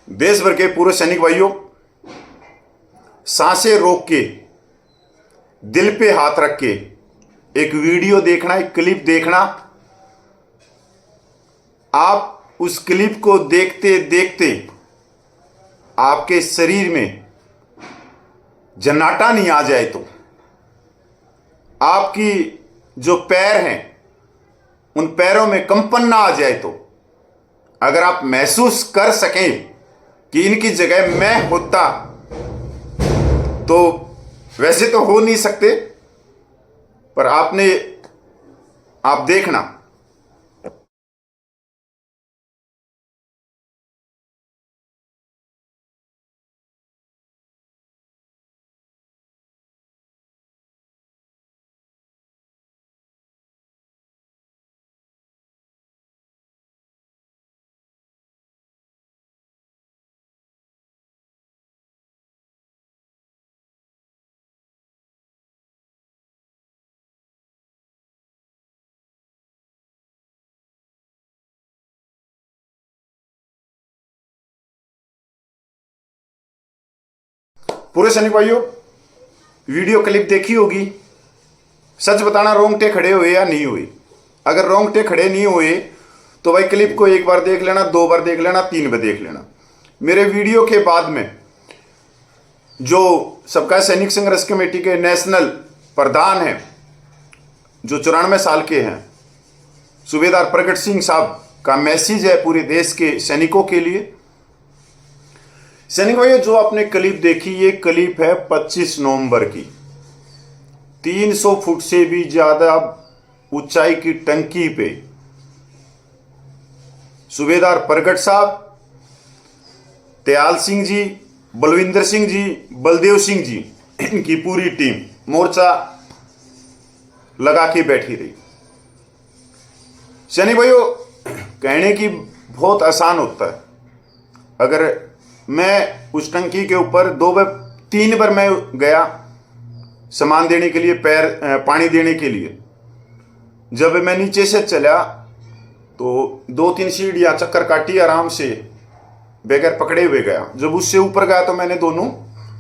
देश भर के पूर्व सैनिक भाइयों, सांसें रोक के दिल पे हाथ रख के एक वीडियो देखना, एक क्लिप देखना। आप उस क्लिप को देखते देखते आपके शरीर में जन्नाटा नहीं आ जाए तो, आपकी जो पैर हैं उन पैरों में कंपन ना आ जाए तो, अगर आप महसूस कर सकें कि इनकी जगह मैं होता, तो वैसे तो हो नहीं सकते, पर आप देखना। पूरे सैनिक भाइयों, वीडियो क्लिप देखी होगी। सच बताना, रोंगटे खड़े हुए या नहीं हुए? अगर रोंगटे खड़े नहीं हुए तो भाई क्लिप को एक बार देख लेना, 2 बार देख लेना, 3 बार देख लेना। मेरे वीडियो के बाद में जो सबका सैनिक संघर्ष कमेटी के नेशनल प्रधान हैं, जो 94 साल के हैं, सूबेदार प्रगट सिंह साहब का मैसेज है पूरे देश के सैनिकों के लिए। सैनिक भाइयों, जो आपने क्लिप देखी, ये क्लिप है 25 नवंबर की। 300 फुट से भी ज्यादा ऊंचाई की टंकी पे सूबेदार प्रगट साहब, दयाल सिंह जी, बलविंदर सिंह जी, बलदेव सिंह जी, इनकी पूरी टीम मोर्चा लगा के बैठी रही। सैनिक भाइयों, कहने की बहुत आसान होता है। अगर मैं उस टंकी के ऊपर 3 बार मैं गया सामान देने के लिए, पानी देने के लिए। जब मैं नीचे से चला तो 2-3 सीढ़ियां चक्कर काटी, आराम से बगैर पकड़े हुए गया। जब उससे ऊपर गया तो मैंने दोनों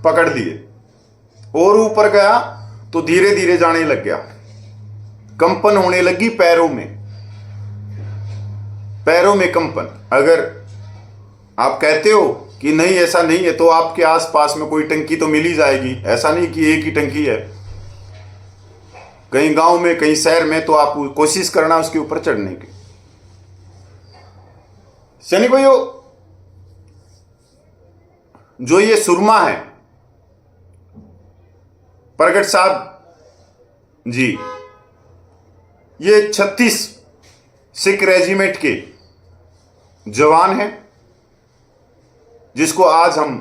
पकड़ लिए, और ऊपर गया तो धीरे धीरे जाने लग गया। कंपन होने लगी पैरों में कंपन। अगर आप कहते हो कि नहीं ऐसा नहीं है, तो आपके आसपास में कोई टंकी तो मिल ही जाएगी। ऐसा नहीं कि एक ही टंकी है, कहीं गांव में, कहीं शहर में, तो आप कोशिश करना उसके ऊपर चढ़ने की। सैनिक भाइयों, जो ये सुरमा है प्रगट साहब जी, ये 36 सिख रेजिमेंट के जवान हैं, जिसको आज हम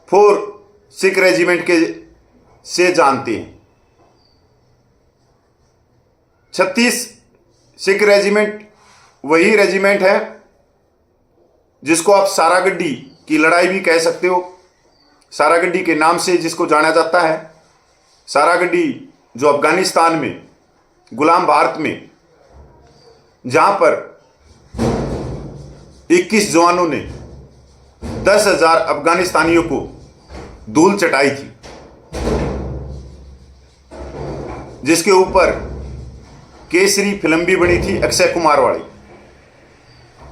4 सिख रेजिमेंट के से जानते हैं। 36 सिख रेजिमेंट वही रेजिमेंट है जिसको आप सारागड्डी की लड़ाई भी कह सकते हो। सारागड्डी के नाम से जिसको जाना जाता है। सारागड्डी जो अफगानिस्तान में, गुलाम भारत में, जहां पर 21 जवानों ने 10,000 अफगानिस्तानियों को धूल चटाई थी, जिसके ऊपर केसरी फिल्म भी बनी थी अक्षय कुमार वाली।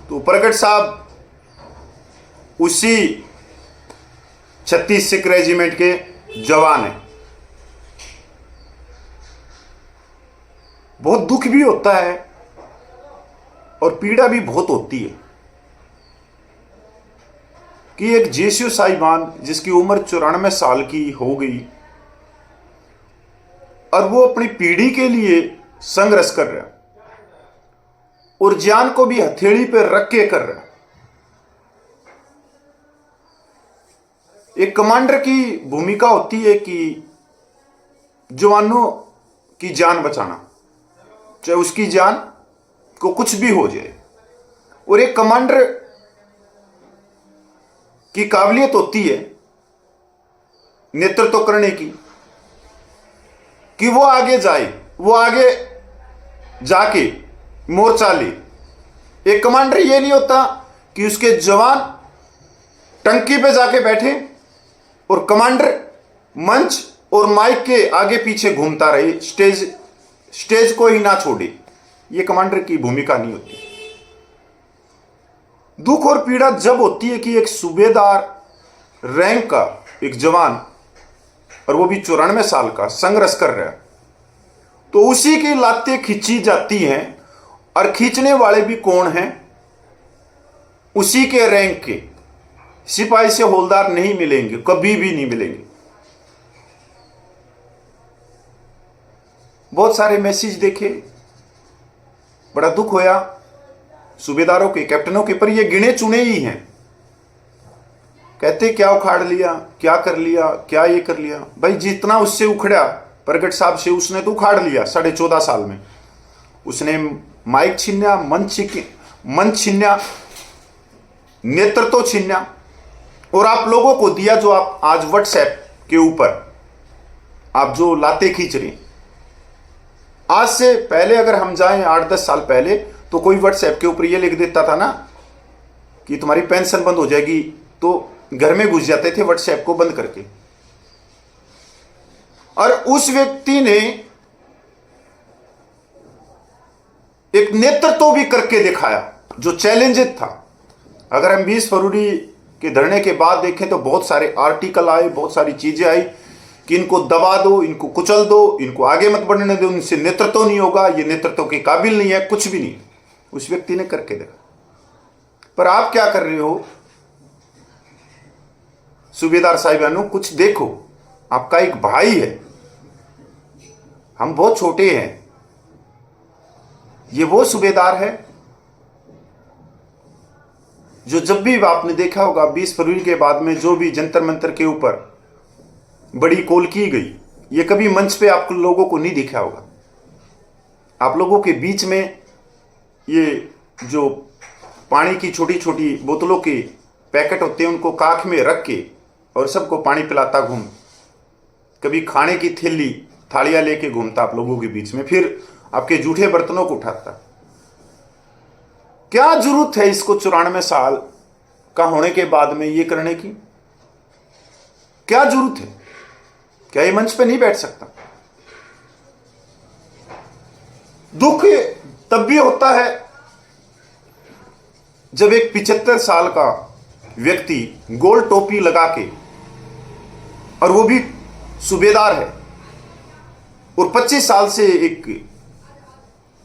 तो प्रगट साहब उसी 36 सिख रेजिमेंट के जवान हैं। बहुत दुख भी होता है और पीड़ा भी बहुत होती है कि एक जेसीओ साहिबान, जिसकी उम्र 94 साल की हो गई, और वो अपनी पीढ़ी के लिए संघर्ष कर रहा है और जान को भी हथेली पे रख के कर रहा है। एक कमांडर की भूमिका होती है कि जवानों की जान बचाना, चाहे उसकी जान को कुछ भी हो जाए। और एक कमांडर की काबिलियत होती है नेतृत्व करने की, कि वो आगे जाए, वो आगे जाके मोर्चा ले। एक कमांडर ये नहीं होता कि कि उसके जवान टंकी पे जाके बैठे और कमांडर मंच और माइक के आगे पीछे घूमता रहे, स्टेज को ही ना छोड़े। ये कमांडर की भूमिका नहीं होती। दुख और पीड़ा जब होती है कि एक सूबेदार रैंक का एक जवान, और वो भी 94 साल का, संघर्ष कर रहा है, तो उसी की लातें खींची जाती हैं। और खींचने वाले भी कौन हैं? उसी के रैंक के। सिपाही से हवलदार नहीं मिलेंगे, कभी भी नहीं मिलेंगे। बहुत सारे मैसेज देखे, बड़ा दुख होया सूबेदारों के, कैप्टनों के, पर ये गिने चुने ही हैं। कहते क्या उखाड़ लिया, क्या कर लिया, क्या ये कर लिया। भाई जितना उससे उखड़ा प्रगट साहब से, उसने तो उखाड़ लिया 14.5 साल में। उसने माइक छीना, मंच छीना, नेतृत्व छीना, और आप लोगों को दिया जो आप आज व्हाट्सएप के ऊपर आप जो लाते खींच रहे। आज से पहले अगर हम जाएं 8-10 साल पहले, तो कोई व्हाट्सएप के ऊपर ये लिख देता था ना कि तुम्हारी पेंशन बंद हो जाएगी, तो घर में घुस जाते थे व्हाट्सएप को बंद करके। और उस व्यक्ति ने एक नेतृत्व भी करके दिखाया जो चैलेंजेस था। अगर हम 20 फरवरी के धरने के बाद देखें तो बहुत सारे आर्टिकल आए, बहुत सारी चीजें आई कि इनको दबा दो, इनको कुचल दो, इनको आगे मत बढ़ने दो, इनसे नेतृत्व नहीं होगा, ये नेतृत्व के काबिल नहीं है, कुछ भी नहीं। उस व्यक्ति ने करके देखा। पर आप क्या कर रहे हो सूबेदार साहिबानों? कुछ देखो, आपका एक भाई है, हम बहुत छोटे हैं। ये वो सूबेदार है जो जब भी आपने देखा होगा 20 फरवरी के बाद में जो भी जंतर मंतर के ऊपर बड़ी कॉल की गई, ये कभी मंच पे आप लोगों को नहीं दिखा होगा। आप लोगों के बीच में ये जो पानी की छोटी छोटी बोतलों के पैकेट होते हैं, उनको काख में रख के और सबको पानी पिलाता घूम, कभी खाने की थैली थालियां लेके घूमता आप लोगों के बीच में, फिर आपके जूठे बर्तनों को उठाता। क्या जरूरत है इसको 94 साल का होने के बाद में ये करने की? क्या जरूरत है? क्या ये मंच पे नहीं बैठ सकता? दुख तब भी होता है जब एक 75 साल का व्यक्ति गोल टोपी लगा के, और वो भी सूबेदार है और 25 साल से एक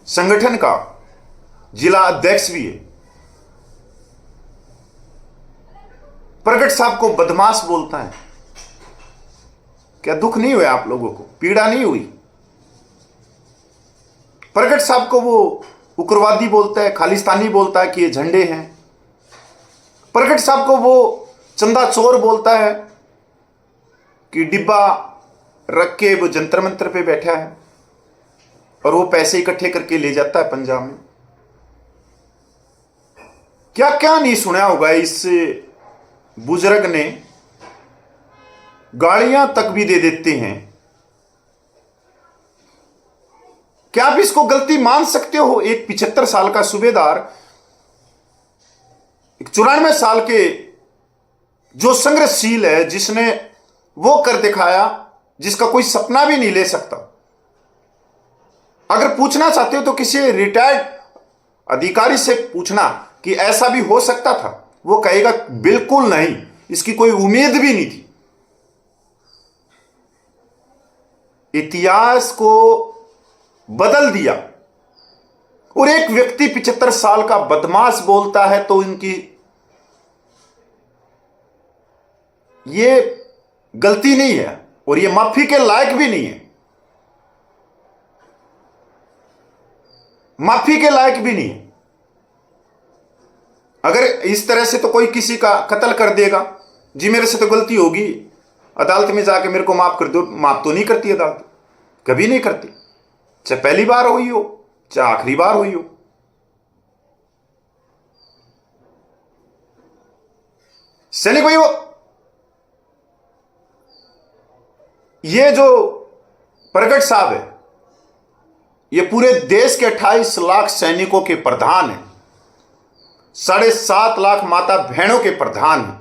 संगठन का जिला अध्यक्ष भी है, प्रगट साहब को बदमाश बोलता है। क्या दुख नहीं हुआ आप लोगों को? पीड़ा नहीं हुई? प्रगट साहब को वो उग्रवादी बोलता है, खालिस्तानी बोलता है कि ये झंडे हैं। प्रगट साहब को वो चंदा चोर बोलता है कि डिब्बा रख के वो जंतर मंतर पे बैठा है और वो पैसे इकट्ठे करके ले जाता है पंजाब में। क्या क्या नहीं सुना होगा इस बुजुर्ग ने। गालियां तक भी दे देते हैं। क्या आप इसको गलती मान सकते हो? एक 75 साल का सूबेदार, एक 94 साल के जो संघर्षशील है, जिसने वो कर दिखाया जिसका कोई सपना भी नहीं ले सकता। अगर पूछना चाहते हो तो किसी रिटायर्ड अधिकारी से पूछना कि ऐसा भी हो सकता था, वो कहेगा बिल्कुल नहीं, इसकी कोई उम्मीद भी नहीं थी। इतिहास को बदल दिया। और एक व्यक्ति 75 साल का बदमाश बोलता है तो इनकी ये गलती नहीं है और ये माफी के लायक भी नहीं है। माफी के लायक भी नहीं है। अगर इस तरह से तो कोई किसी का कत्ल कर देगा, जी मेरे से तो गलती होगी, अदालत में जाके मेरे को माफ कर दो, माफ तो नहीं करती अदालत, कभी नहीं करती, चाहे पहली बार हुई हो चाहे आखिरी बार हुई हो। सैनिक भाई, ये जो प्रगट साहब है, ये पूरे देश के 28 लाख सैनिकों के प्रधान हैं। 7.5 लाख माता बहनों के प्रधान हैं।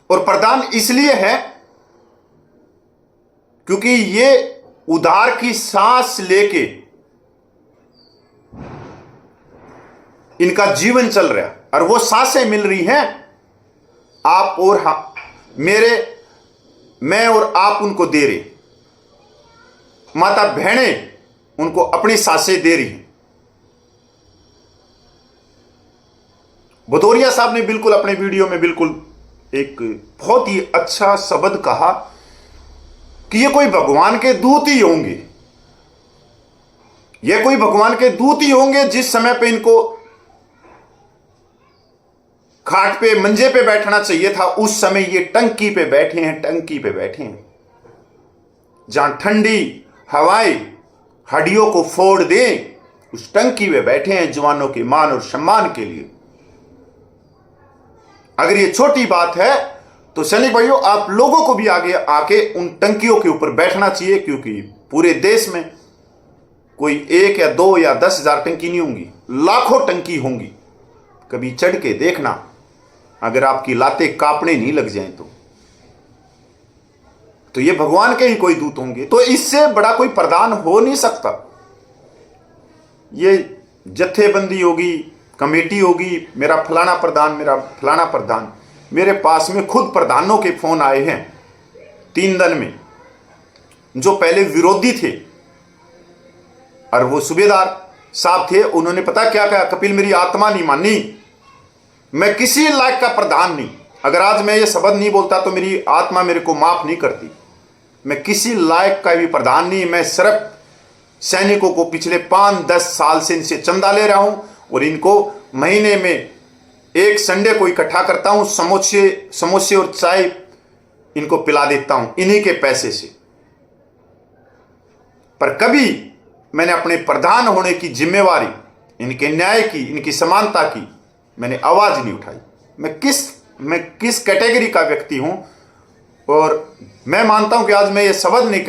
और प्रधान इसलिए है क्योंकि ये उधार की सांस लेके इनका जीवन चल रहा है, और वो सांसें मिल रही हैं आप और मैं और आप उनको दे रहे। माता बहनें उनको अपनी सांसें दे रही हैं। भदौरिया साहब ने बिल्कुल अपने वीडियो में बिल्कुल एक बहुत ही अच्छा शब्द कहा कि ये कोई भगवान के दूत ही होंगे, ये कोई भगवान के दूत ही होंगे। जिस समय पे इनको खाट पे मंजे पे बैठना चाहिए था, उस समय ये टंकी पे बैठे हैं, टंकी पे बैठे हैं, जहां ठंडी हवाएं हड्डियों को फोड़ दे, उस टंकी पे बैठे हैं जवानों के मान और सम्मान के लिए। अगर ये छोटी बात है तो सैनिक भाइयों, आप लोगों को भी आगे आके उन टंकियों के ऊपर बैठना चाहिए, क्योंकि पूरे देश में कोई 1 या 2 या 10,000 टंकी नहीं होंगी, लाखों टंकी होंगी। कभी चढ़ के देखना, अगर आपकी लातें कांपने नहीं लग जाएं तो ये भगवान के ही कोई दूत होंगे। तो इससे बड़ा कोई प्रधान हो नहीं सकता। ये जत्थेबंदी होगी, कमेटी होगी, मेरा फलाना प्रधान, मेरा फलाना प्रधान। मेरे पास में खुद प्रधानों के फोन आए हैं 3 दिन में, जो पहले विरोधी थे, और वो सूबेदार साहब थे। उन्होंने पता क्या कहा, कपिल मेरी आत्मा नहीं मानी, मैं किसी लायक का प्रधान नहीं। अगर आज मैं ये शब्द नहीं बोलता तो मेरी आत्मा मेरे को माफ नहीं करती। मैं किसी लायक का भी प्रधान नहीं। मैं सिर्फ सैनिकों को पिछले 5-10 साल से इनसे चंदा ले रहा हूं, और इनको महीने में एक संडे को इकट्ठा करता हूं, समोसे और चाय इनको पिला देता हूं इन्हीं के पैसे से। पर कभी मैंने अपने प्रधान होने की जिम्मेवारी, इनके न्याय की, इनकी समानता की मैंने आवाज नहीं उठाई। मैं किस कैटेगरी का व्यक्ति हूं, और मैं मानता हूं कि आज मैं ये शब्द नहीं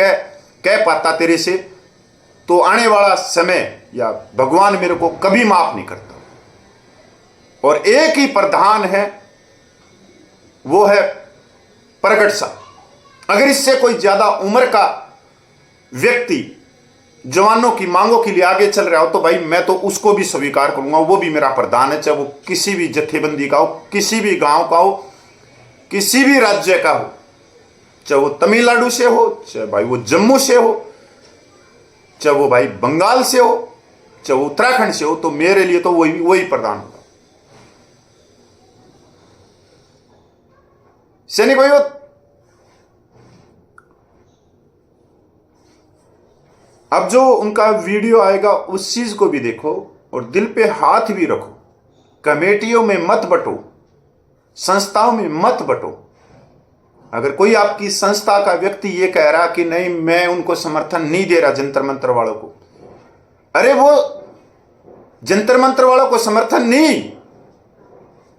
कह पाता तेरे से, तो आने वाला समय या भगवान मेरे को कभी माफ नहीं करता। और एक ही प्रधान है, वो है प्रगट साहब। अगर इससे कोई ज्यादा उम्र का व्यक्ति जवानों की मांगों के लिए आगे चल रहा हो तो भाई मैं तो उसको भी स्वीकार करूंगा, वो भी मेरा प्रधान है, चाहे वो किसी भी जत्थेबंदी का हो, किसी भी गांव का हो, किसी भी राज्य का हो, चाहे वो तमिलनाडु से हो, चाहे भाई वो जम्मू से हो, चाहे वो भाई बंगाल से हो, चाहे वो उत्तराखंड से हो, तो मेरे लिए तो वही प्रधान होगा। सैनिक भाइयों, अब जो उनका वीडियो आएगा उस चीज को भी देखो और दिल पे हाथ भी रखो। कमेटियों में मत बटो, संस्थाओं में मत बटो। अगर कोई आपकी संस्था का व्यक्ति ये कह रहा कि नहीं मैं उनको समर्थन नहीं दे रहा जंतर मंतर वालों को, अरे वो जंतर मंतर वालों को समर्थन नहीं,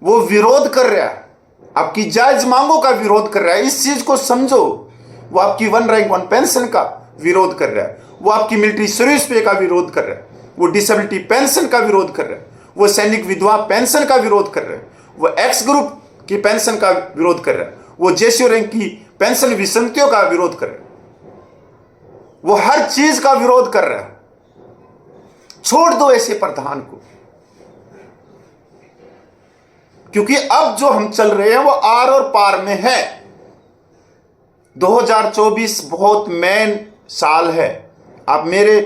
वो विरोध कर रहा है, आपकी जायज मांगों का विरोध कर रहा है। इस चीज को समझो। वो आपकी 1 रैंक 1 पेंशन का विरोध कर रहा है, वो आपकी मिलिट्री सर्विस पे का विरोध कर रहा है, वो डिसेबिलिटी पेंशन का विरोध कर रहा है, वो सैनिक विधवा पेंशन का विरोध कर रहा है, वो एक्स ग्रुप की पेंशन का विरोध कर रहा है, वो जेसीओ रैंक की पेंशन विसंगतियों का विरोध कर रहा है, वो हर चीज का विरोध कर रहा है। छोड़ दो ऐसे प्रधान को, क्योंकि अब जो हम चल रहे हैं वो आर और पार में है। 2024 बहुत मेन साल है। आप मेरे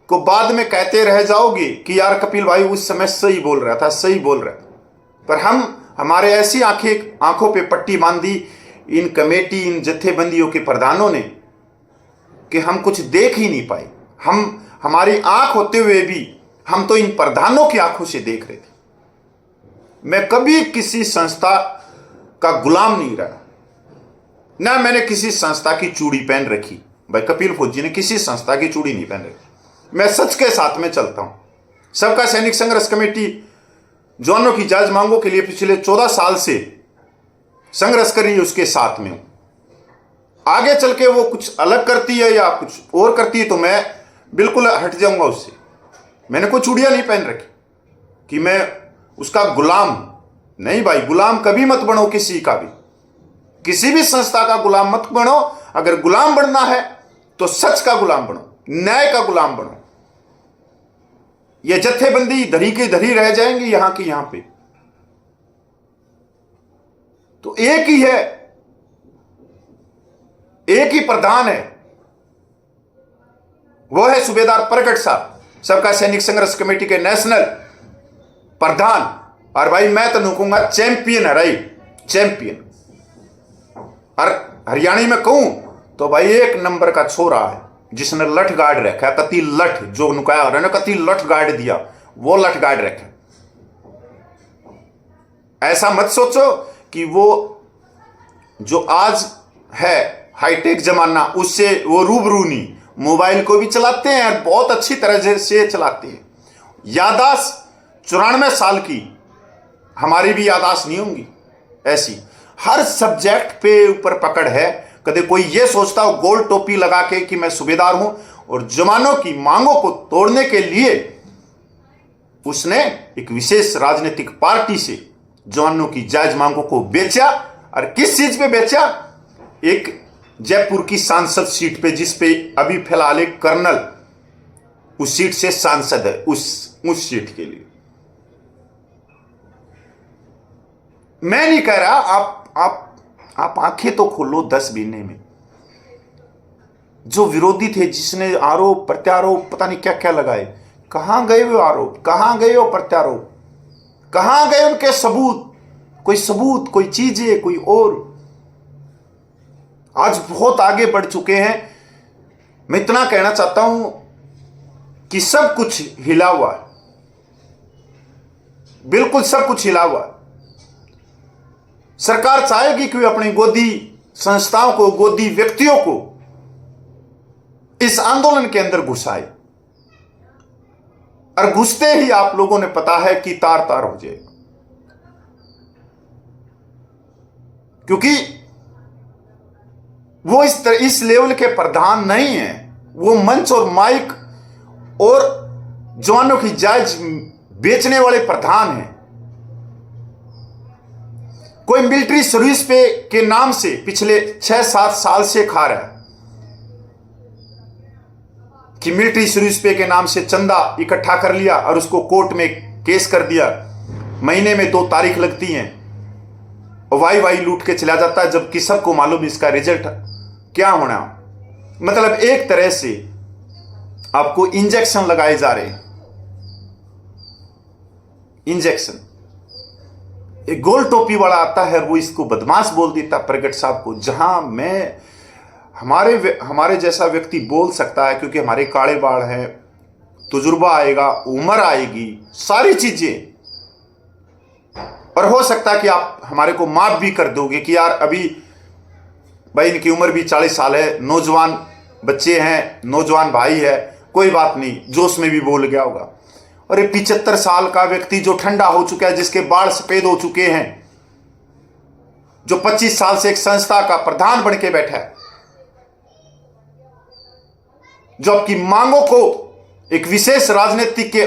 को बाद में कहते रह जाओगे कि यार कपिल भाई उस समय सही बोल रहा था, सही बोल रहा था, पर हमारे ऐसी आंखों पे पट्टी बांधी इन कमेटी, इन जत्थेबंदियों के प्रधानों ने कि हम कुछ देख ही नहीं पाए। हमारी आंख होते हुए भी हम तो इन प्रधानों की आंखों से देख रहे थे। मैं कभी किसी संस्था का गुलाम नहीं रहा, ना मैंने किसी संस्था की चूड़ी पहन रखी। भाई कपिल फौजी ने किसी संस्था की चूड़ी नहीं पहन रखी। मैं सच के साथ में चलता हूं। सबका सैनिक संघर्ष कमेटी जवानों की जायज मांगों के लिए पिछले 14 साल से संघर्ष कर रही है, उसके साथ में हूं। आगे चल के वो कुछ अलग करती है या कुछ और करती है तो मैं बिल्कुल हट जाऊंगा उससे। मैंने कोई चूड़ियां नहीं पहन रखी कि मैं उसका गुलाम नहीं भाई, गुलाम कभी मत बनो किसी का भी, किसी भी संस्था का गुलाम मत बनो। अगर गुलाम बनना है तो सच का गुलाम बनो, न्याय का गुलाम बनो। ये जत्थेबंदी धरी की धरी रह जाएंगी यहां की यहां पे। तो एक ही है, एक ही प्रधान है, वो है सूबेदार प्रगट साहब, सबका सैनिक संघर्ष कमेटी के नेशनल प्रधान। और भाई मैं तो नुकूंगा चैंपियन है भाई, चैंपियन। और हरियाणा में कहूं तो भाई एक नंबर का छोरा है, जिसने लठ गाड़ रखा है, कति लठ जो नुकाया और कति लठ गाड़ दिया, वो लठ गाड़ रखा। ऐसा मत सोचो कि वो जो आज है हाईटेक जमाना उससे वो रूबरू नहीं। मोबाइल को भी चलाते हैं और बहुत अच्छी तरह से चलाते हैं। यादाश्त 94 साल की, हमारी भी यादाश्त नहीं होंगी ऐसी। हर सब्जेक्ट पे ऊपर पकड़ है। कभी कोई ये सोचता हो गोल टोपी लगा के कि मैं सूबेदार हूं, और जवानों की मांगों को तोड़ने के लिए उसने एक विशेष राजनीतिक पार्टी से जवानों की जायज मांगों को बेचा। और किस चीज पे बेचा? एक जयपुर की सांसद सीट पे, जिस पे अभी फिलहाल एक कर्नल उस सीट से सांसद है, उस सीट के लिए। मैं नहीं कह रहा, आप आंखें तो खोलो 10 महीने में। जो विरोधी थे, जिसने आरोप प्रत्यारोप पता नहीं क्या क्या लगाए, कहां गए वो आरोप, कहां गए वो प्रत्यारोप, कहां गए उनके सबूत? कोई सबूत, कोई चीजें, कोई और। आज बहुत आगे बढ़ चुके हैं। मैं इतना कहना चाहता हूं कि सब कुछ हिला हुआ है, बिल्कुल सब कुछ हिला हुआ है। सरकार चाहेगी कि वे अपनी गोदी संस्थाओं को, गोदी व्यक्तियों को इस आंदोलन के अंदर घुसाए, और घुसते ही आप लोगों ने पता है कि तार तार हो जाएगा। क्योंकि वो इस लेवल के प्रधान नहीं है। वो मंच और माइक और जवानों की जायज बेचने वाले प्रधान हैं। कोई मिलिट्री सर्विस पे के नाम से पिछले 6-7 साल से खा रहा है कि मिलिट्री सर्विस पे के नाम से चंदा इकट्ठा कर लिया और उसको कोर्ट में केस कर दिया। महीने में 2 तारीख लगती हैं और वाई लूट के चला जाता है, जबकि सबको मालूम इसका रिजल्ट क्या होना। मतलब एक तरह से आपको इंजेक्शन लगाए जा रहे हैं, इंजेक्शन। एक गोल टोपी वाला आता है, वो इसको बदमाश बोल देता प्रगट साहब को। जहां मैं हमारे जैसा व्यक्ति बोल सकता है, क्योंकि हमारे काले बाल हैं, तजुर्बा आएगा, उम्र आएगी, सारी चीजें। और हो सकता है कि आप हमारे को माफ भी कर दोगे कि यार अभी भाई इनकी उम्र भी 40 साल है, नौजवान बच्चे हैं, नौजवान भाई है, कोई बात नहीं, जोश में भी बोल गया होगा। और ये 75 साल का व्यक्ति जो ठंडा हो चुका है, जिसके बाल सफेद हो चुके हैं, जो 25 साल से एक संस्था का प्रधान बन के बैठा है, जो आपकी मांगों को एक विशेष राजनीतिक के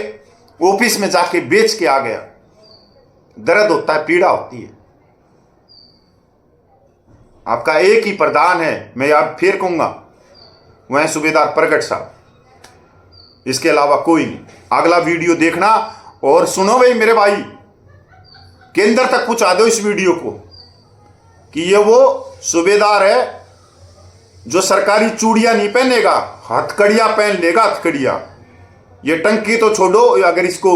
ऑफिस में जाके बेच के आ गया। दर्द होता है, पीड़ा होती है। आपका एक ही प्रधान है, मैं यार फिर कहूंगा, वह है सूबेदार प्रगट साहब, इसके अलावा कोई नहीं। अगला वीडियो देखना और सुनो भाई मेरे भाई, केंद्र तक पहुंचा दो इस वीडियो को कि ये वो सूबेदार है जो सरकारी चूड़ियां नहीं पहनेगा, हथकड़ियां पहन लेगा, हथकड़ियां। ये टंकी तो छोड़ो, अगर इसको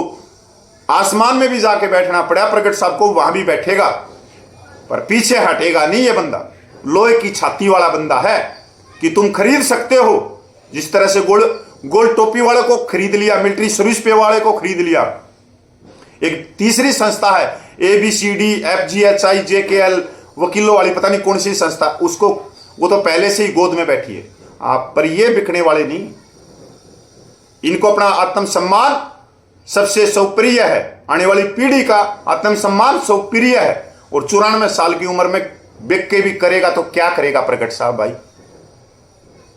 आसमान में भी जाके बैठना पड़ा प्रगट साहब को, वहां भी बैठेगा, पर पीछे हटेगा नहीं। ये बंदा लोहे की छाती वाला बंदा है कि तुम खरीद सकते हो। जिस तरह से गोल टोपी वाले को खरीद लिया, मिलिट्री सर्विस पे वाले को खरीद लिया। एक तीसरी संस्था है ABCD FGHI JKL वकीलों वाली, पता नहीं कौन सी संस्था, उसको वो तो पहले से ही गोद में बैठी है आप। पर ये बिकने वाले नहीं, इनको अपना आत्मसम्मान सबसे सौप्रिय है, आने वाली पीढ़ी का आत्मसम्मान सौप्रिय है। और 94 साल की उम्र में बिक के भी करेगा तो क्या करेगा प्रगट साहब भाई,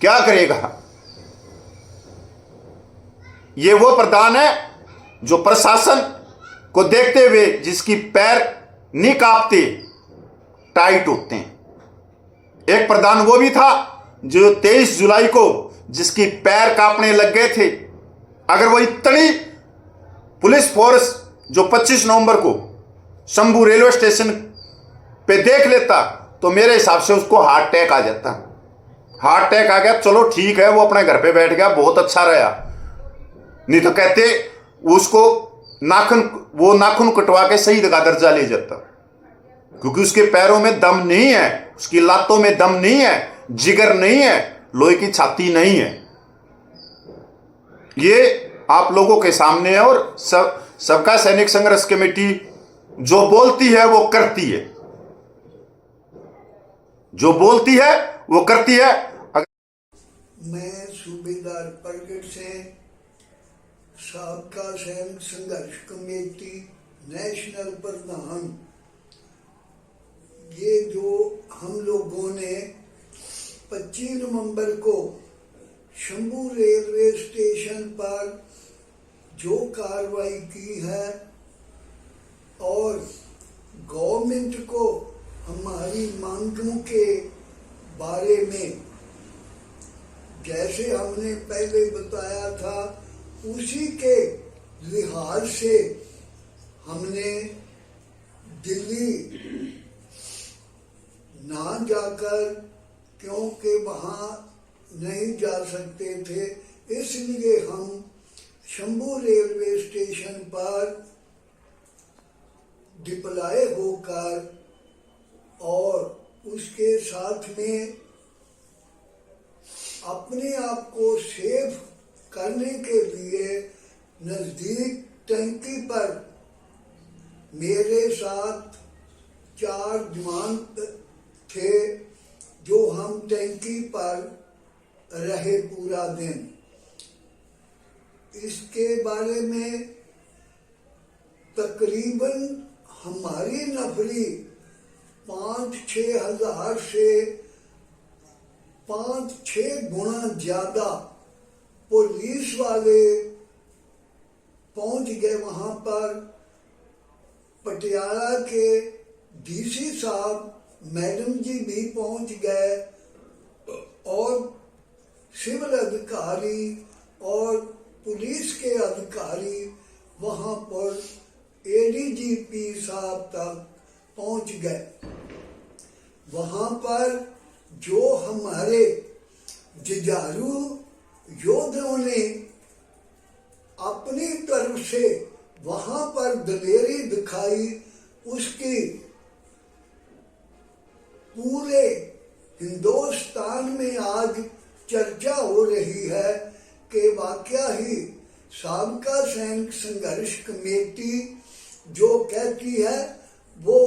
क्या करेगा? ये वो प्रधान है जो प्रशासन को देखते हुए जिसकी पैर नहीं कांपते, टाइट होते हैं। एक प्रधान वो भी था जो 23 जुलाई को जिसकी पैर कांपने लग गए थे। अगर वो इतनी पुलिस फोर्स जो 25 नवंबर को शंभू रेलवे स्टेशन पे देख लेता तो मेरे हिसाब से उसको हार्ट अटैक आ जाता। हार्ट अटैक आ गया, चलो ठीक है, वो अपने घर पे बैठ गया, बहुत अच्छा रहा। नहीं तो कहते उसको नाखून कटवा के शहीद का दर्जा ले जाता, क्योंकि उसके पैरों में दम नहीं है, उसकी लातों में दम नहीं है, जिगर नहीं है, लोहे की छाती नहीं है। ये आप लोगों के सामने है। और सबका सैनिक संघर्ष कमेटी जो बोलती है वो करती है, जो बोलती है वो करती है। मैं सूबेदार प्रगट से सबका सैनिक संघर्ष कमेटी नेशनल प्रधान, ये जो हम लोगों ने 25 नवंबर को शंभू रेलवे स्टेशन पर जो कार्रवाई की है और गवर्नमेंट को हमारी मांगों के बारे में जैसे हमने पहले बताया था उसी के लिहाज से हमने दिल्ली ना जाकर, क्योंकि वहाँ नहीं जा सकते थे, इसलिए हम शंभू रेलवे स्टेशन पर डिप्लॉय होकर और उसके साथ में अपने आप को सेफ करने के लिए नजदीक टंकी पर मेरे साथ 4 जवान थे, जो हम टंकी पर रहे पूरा दिन। इसके बारे में तकरीबन हमारी नफरी 5-6 हजार से 5-6 गुना ज्यादा पुलिस वाले पहुंच गए वहां पर। पटियाला के डीसी साहब मैडम जी भी पहुंच गए और सिविल अधिकारी और पुलिस के अधिकारी वहां पर एडीजीपी साहब तक पहुंच गए। वहां पर जो हमारे जुझारू योद्धाओं ने अपनी तरफ से वहां पर दलेरी दिखाई, उसकी पूरे हिंदुस्तान में आज चर्चा हो रही है कि वाकया ही सबका सैनिक संघर्ष कमेटी जो कहती है वो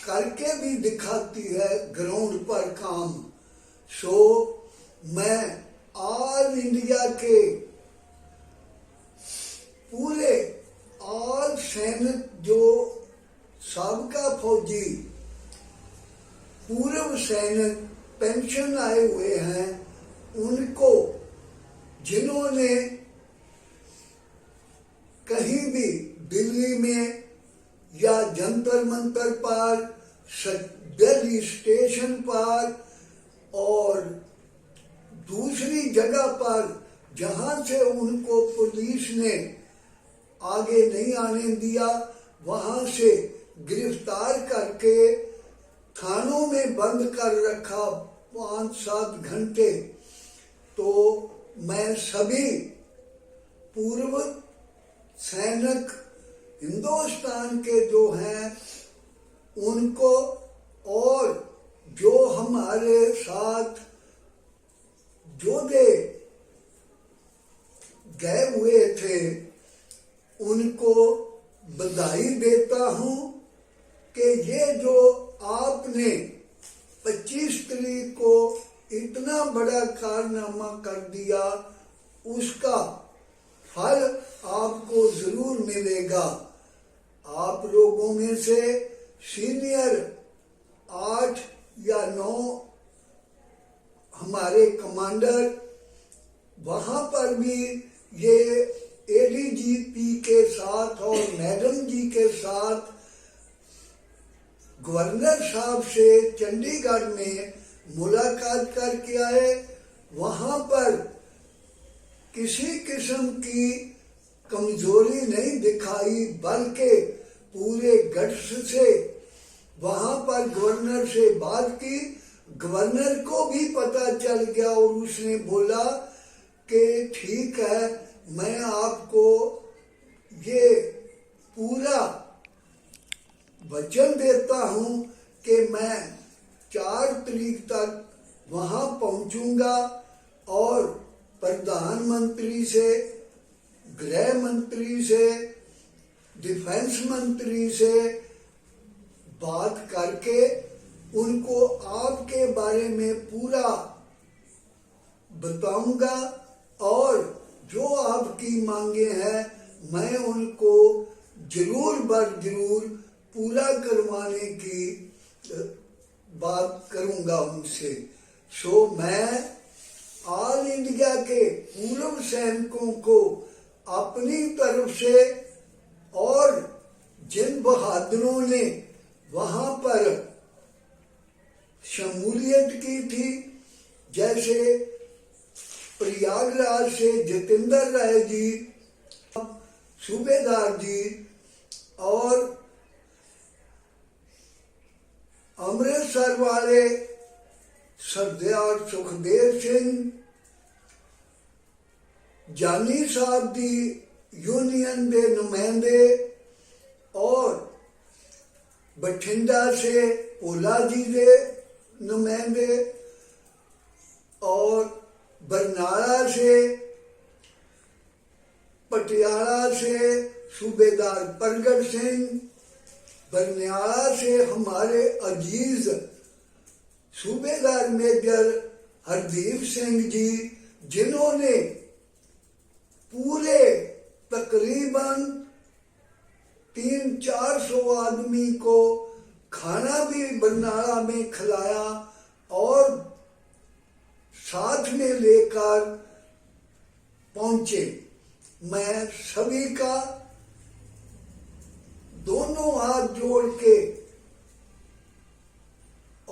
करके भी दिखाती है ग्राउंड पर काम। सो मैं ऑल इंडिया के पूरे ऑल सैनिक जो सबका फौजी पूर्व सैनिक पेंशन आए हुए हैं, उनको जिन्होंने कहीं भी दिल्ली में या जंतर मंतर पर, दिल्ली स्टेशन पर और दूसरी जगह पर जहां से उनको पुलिस ने आगे नहीं आने दिया, वहां से गिरफ्तार करके थानों में बंद कर रखा 5-7 घंटे। तो मैं सभी पूर्व सैनिक हिंदुस्तान के जो हैं उनको और जो हमारे साथ योद्धे गए हुए थे उनको बधाई देता हूं कि ये जो आपने 25 तारीख को इतना बड़ा कारनामा कर दिया, उसका फल आपको जरूर मिलेगा। आप लोगों में से सीनियर 8 या 9 हमारे कमांडर वहां पर भी ये एडीजीपी के साथ और मैडम जी के साथ गवर्नर साहब से चंडीगढ़ में मुलाकात करके आए। वहां पर किसी किस्म की कमजोरी नहीं दिखाई, बल्कि पूरे गट्स से वहां पर गवर्नर से बात की। गवर्नर को भी पता चल गया और उसने बोला कि ठीक है, मैं आपको ये पूरा वचन देता हूं कि मैं 4 तारीख तक वहां पहुंचूंगा और प्रधानमंत्री से, गृह मंत्री से, डिफेंस मंत्री से बात करके उनको आपके बारे में पूरा बताऊंगा और जो आपकी मांगे हैं मैं उनको जरूर बर जरूर पूरा करवाने की बात करूंगा उनसे। सो मैं ऑल इंडिया के पूर्व सैनिकों को अपनी तरफ से और जिन बहादुरों ने वहां पर शमूलियत की थी, जैसे प्रयागराज से जितेंद्र राय जी, सूबेदार जी और अमृतसर वाले सरदार सुखदेव सिंह, जानी साहब दी यूनियन के नुमाइंदे और बठिंडा से ओला जी के नुमाइंदे और बरनाला से, पटियाला से सूबेदार प्रगट सिंह, बरनाला से हमारे अजीज सूबेदार मेजर हरदीप सिंह जी, जिन्होंने पूरे तकरीबन 300-400 आदमी को खाना भी बरनाला में खिलाया और साथ में लेकर पहुंचे। मैं सभी का दोनों हाथ जोड़ के